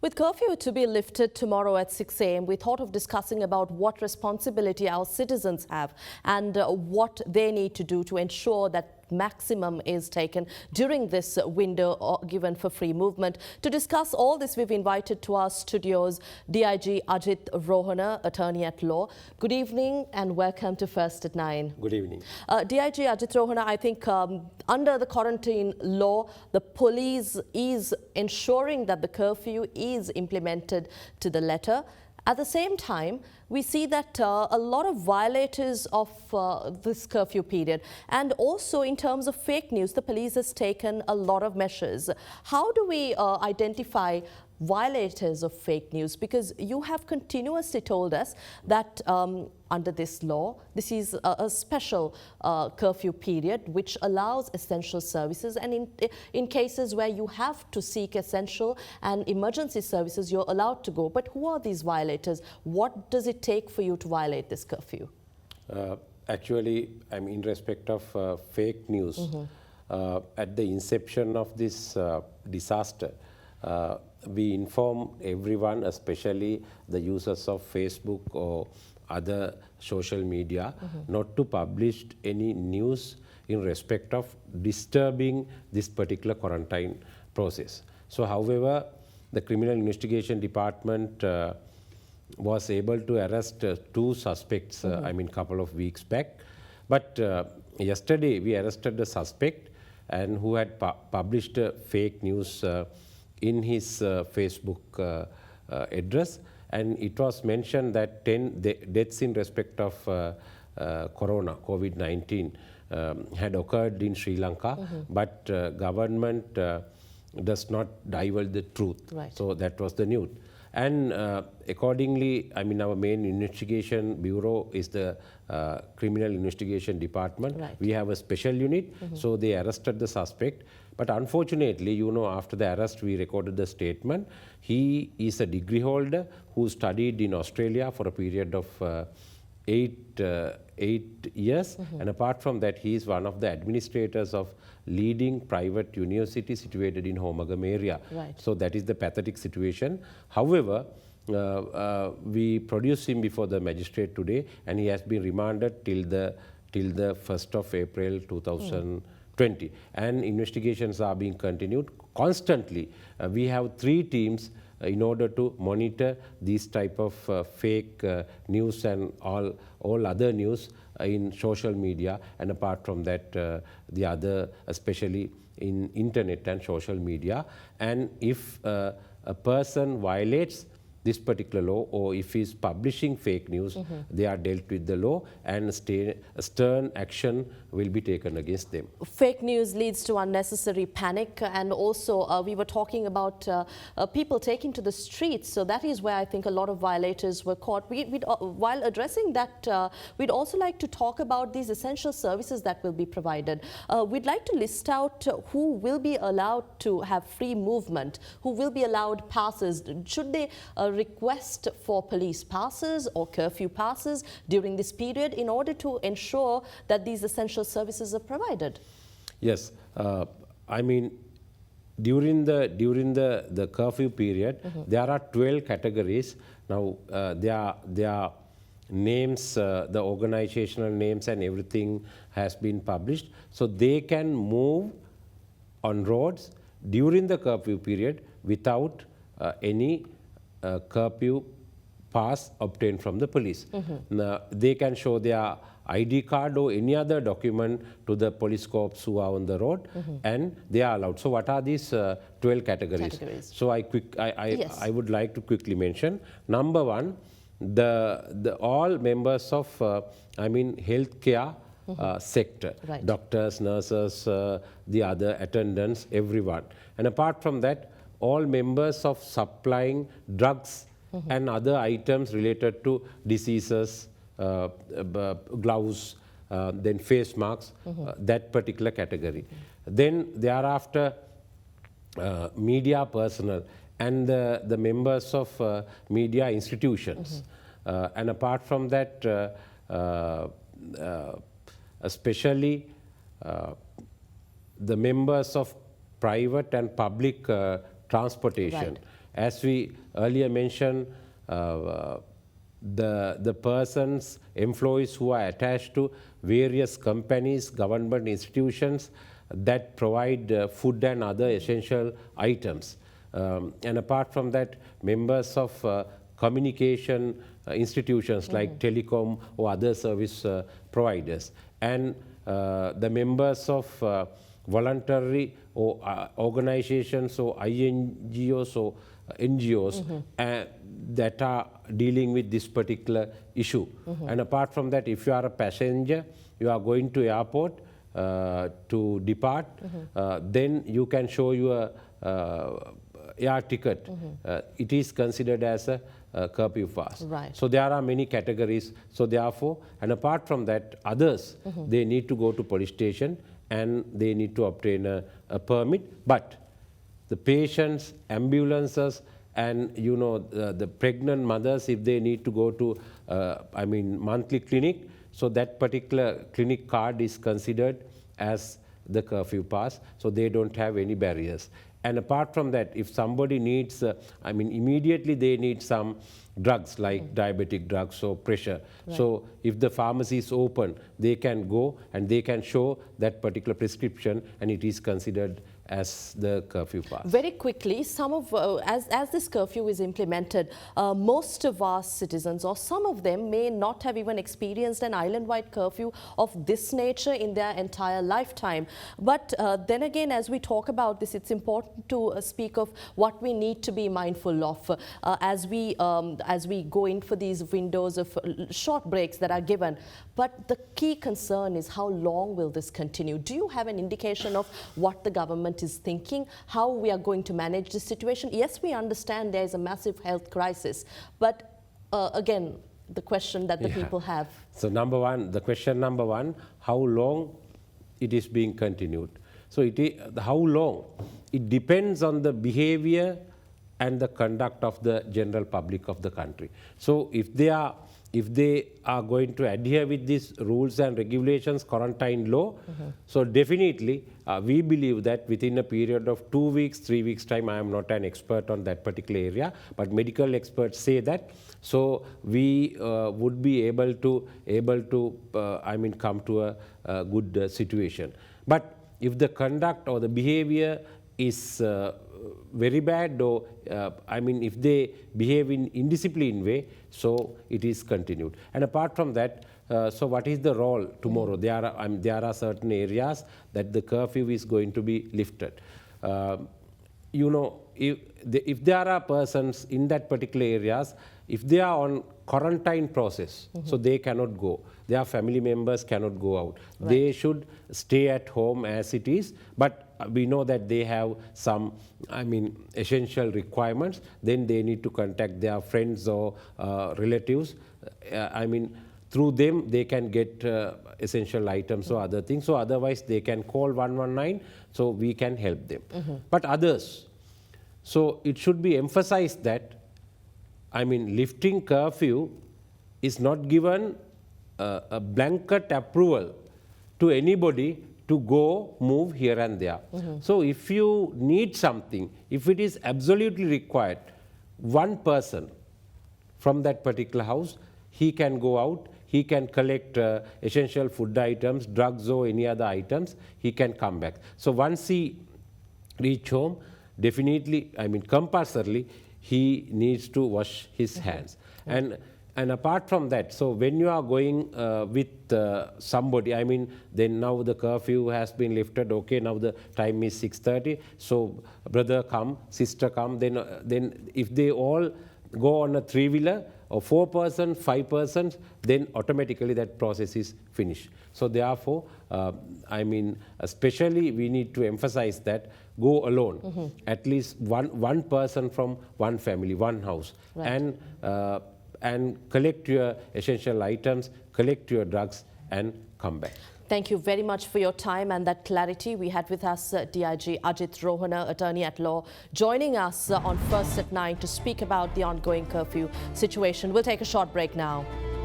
With curfew to be lifted tomorrow at 6 a.m., we thought of discussing about what responsibility our citizens have and what they need to do to ensure that maximum is taken during this window given for free movement. To discuss all this, we've invited to our studios DIG Ajith Rohana, attorney at law. Good evening and welcome to First at 9. Good evening. DIG Ajith Rohana, I think under the quarantine law, the police is ensuring that the curfew is implemented to the letter. At the same time, we see that a lot of violators of this curfew period, and also in terms of fake news, the police has taken a lot of measures. How do we identify violators of fake news? Because you have continuously told us that under this law, this is a special curfew period which allows essential services, and in cases where you have to seek essential and emergency services, you're allowed to go. But who are these violators? What does it take for you to violate this curfew? Actually, I'm in respect of fake news. At the inception of this disaster, we inform everyone, especially the users of Facebook or other social media, not to publish any news in respect of disturbing this particular quarantine process. So, however, the Criminal Investigation Department was able to arrest two suspects, I mean, couple of weeks back. But yesterday, we arrested the suspect and who had published fake news in his Facebook address, and it was mentioned that 10 deaths in respect of COVID-19 had occurred in Sri Lanka, but government does not divulge the truth. Right. So that was the news. And accordingly, I mean, our main investigation bureau is the Criminal Investigation Department. Right. We have a special unit, so they arrested the suspect. But unfortunately, you know, after the arrest, we recorded the statement. He is a degree holder who studied in Australia for a period of 8 years. And apart from that, he is one of the administrators of leading private university situated in Homagam area. Right. So that is the pathetic situation. However, we produced him before the magistrate today, and he has been remanded till the 1st of April 2020. And investigations are being continued constantly. We have 3 teams in order to monitor these type of fake news and all other news in social media, and apart from that, the other, especially in internet and social media. And if a person violates this particular law, or if he is publishing fake news, they are dealt with the law, and stern action will be taken against them. Fake news leads to unnecessary panic, and also we were talking about people taking to the streets. So that is where I think a lot of violators were caught. While addressing that, we'd also like to talk about these essential services that will be provided. We'd like to list out who will be allowed to have free movement, who will be allowed passes. Should they request for police passes or curfew passes during this period in order to ensure that these essential services are provided? Yes, I mean, during the curfew period, there are 12 categories. Now, their names, the organizational names and everything has been published. So they can move on roads during the curfew period without any curfew pass obtained from the police. Now, they can show their ID card or any other document to the police corps who are on the road, and they are allowed. So what are these 12 categories? So I would like to quickly mention. Number 1, the all members of I mean healthcare sector, right. Doctors, nurses, the other attendants, everyone. And apart from that, all members of supplying drugs and other items related to diseases, gloves, then face masks, that particular category. Then thereafter, media personnel and the members of media institutions. And apart from that, especially the members of private and public transportation. Right. As we earlier mentioned, the persons, employees who are attached to various companies, government institutions that provide food and other essential items. And apart from that, members of communication institutions like telecom or other service providers, and the members of voluntary or organizations or INGOs or NGOs that are dealing with this particular issue. And apart from that, if you are a passenger, you are going to airport to depart, then you can show your air ticket. It is considered as a curfew pass. Right. So there are many categories. So therefore, and apart from that, others, they need to go to police station and they need to obtain a permit. But the patients, ambulances, and the pregnant mothers, if they need to go to monthly clinic, so that particular clinic card is considered as the curfew pass, so they don't have any barriers. And apart from that, if somebody needs, immediately they need some drugs like diabetic drugs or pressure. Right. So if the pharmacy is open, they can go and they can show that particular prescription, and it is considered as the curfew pass. Very quickly, some of as this curfew is implemented, most of our citizens, or some of them, may not have even experienced an island-wide curfew of this nature in their entire lifetime. But then again, as we talk about this, it's important to speak of what we need to be mindful of as we go in for these windows of short breaks that are given. But the key concern is, how long will this continue? Do you have an indication of what the government is thinking, how we are going to manage this situation? Yes, we understand there is a massive health crisis, but again, the question that the people have. So the question number one, how long it is being continued? So how long? It depends on the behavior and the conduct of the general public of the country. So if they are going to adhere with these rules and regulations, quarantine law, so definitely we believe that within a period of 2 weeks, 3 weeks time, I am not an expert on that particular area, but medical experts say that, so we would be able to come to a good situation. But if the conduct or the behavior is very bad, or if they behave in indisciplined way, so it is continued. And apart from that, so what is the role tomorrow? There are certain areas that the curfew is going to be lifted. If there are persons in that particular areas, if they are on quarantine process, so they cannot go. Their family members cannot go out. Right. They should stay at home as it is, but we know that they have some, essential requirements. Then they need to contact their friends or relatives. Through them, they can get essential items or other things. So otherwise, they can call 119, so we can help them. But others, so it should be emphasized that, lifting curfew is not given a blanket approval to anybody to go move here and there. So if you need something, if it is absolutely required, one person from that particular house, he can go out, he can collect essential food items, drugs or any other items, he can come back. So once he reach home, definitely, compulsorily, he needs to wash his hands. And apart from that, so when you are going with somebody, then now the curfew has been lifted, okay, now the time is 6:30, so brother come, sister come, then if they all go on a three-wheeler, or 4 persons, 5 persons, then automatically that process is finished. So therefore, especially we need to emphasize that go alone, at least one person from one family, one house, right. And collect your essential items, collect your drugs, and come back. Thank you very much for your time and that clarity. We had with us DIG Ajith Rohana, attorney at law, joining us on First at 9 to speak about the ongoing curfew situation. We'll take a short break now.